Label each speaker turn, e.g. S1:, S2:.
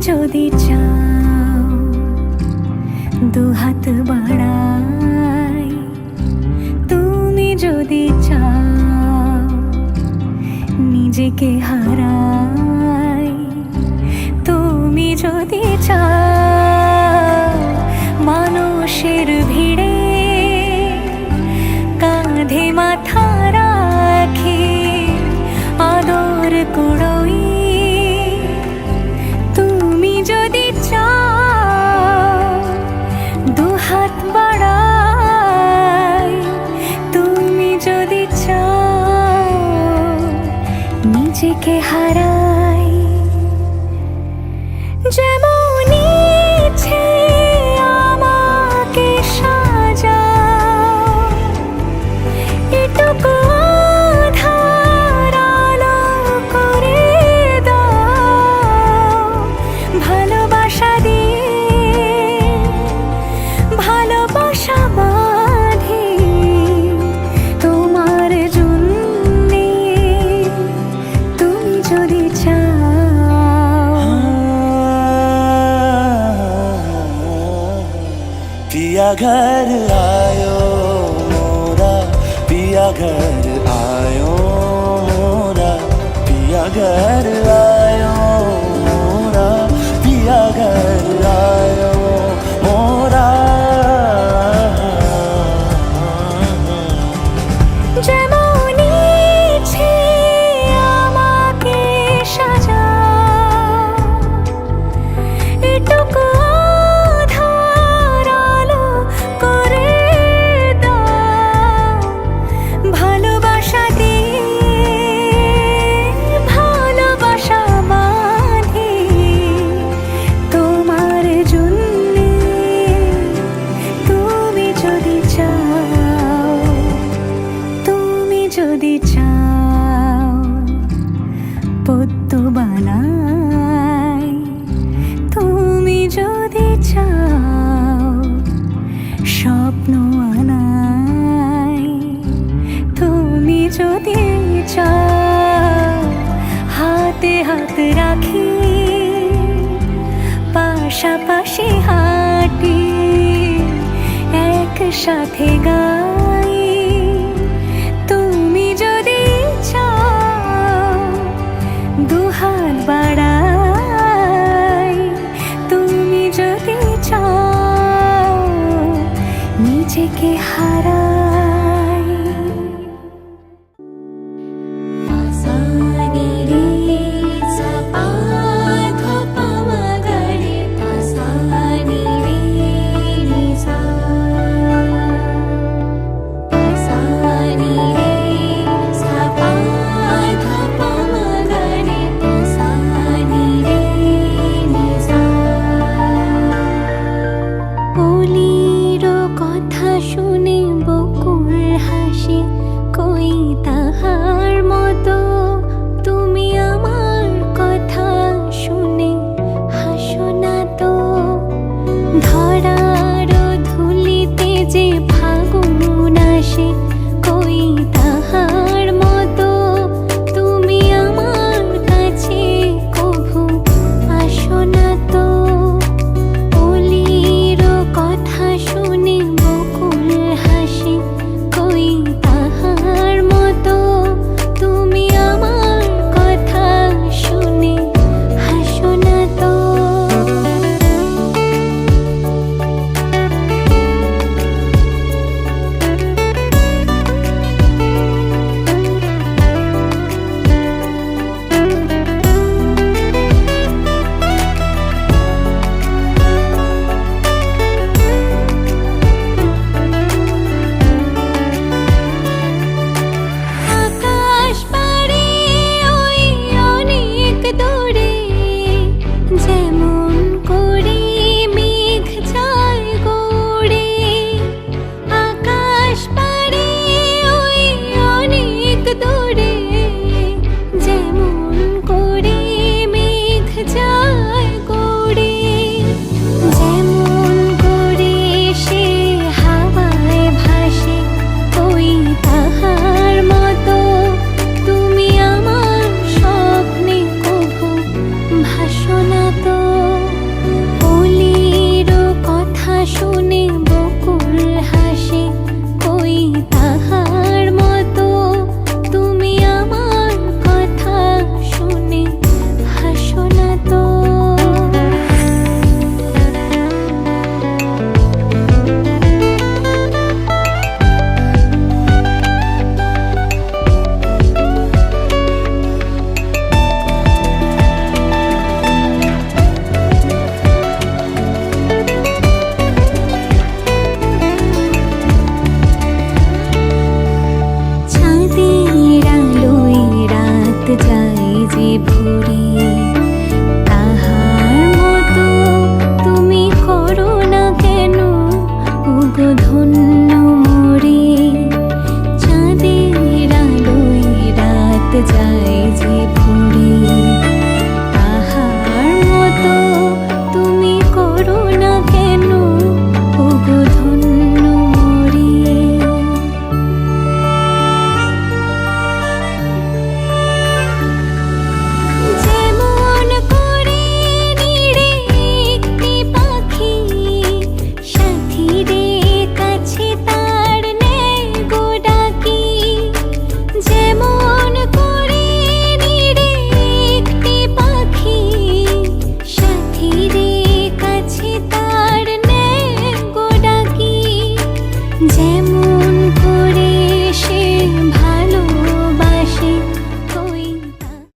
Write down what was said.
S1: যদি চাও দুহাত বাড়াই, তুমি যদি চাও নিজেকে হারাই, তুমি যদি চাও মানুষের ভিড়ে কাঁধে মাথা রাখি আদর কুড়োই, তুমি যদি চাও দুহাত বাড়াই, তুমি যদি চাও নিজেকে হারাই। যেমন ইচ্ছে আমাকে সাজাও, এটুকু আঁধার আলো করে দাও, ভালোবাসা দিয়ে ভালোবাসা বাঁধি তোমার জন্যে, তুমি যদি চাও।
S2: पिया घर आयो मोरा, पिया घर आयो मोरा, पिया घर आयो मोरा, पिया घर आयो मोरा।
S1: যেমন ইচ্ছে আমাকে সাজাও, এটুকু আঁধার আলো করে দাও, ভালোবাসা দিয়ে ভালোবাসা বাঁধি তোমার জন্যে, তুমি যদি চাও, তুমি যদি চাও পদ্ম বানাই, তুমি যদি চাও স্বপ্ন আনাই, তুমি যদি চাও হাতে হাত রাখি পাশাপাশি হাঁটি একসাথে গাই, তুমি যদি চাও দুহাত বাড়াই, তুমি যদি চাও নিজেকে হারাই। ধরার ধুলিতে যে ফাগুন আসে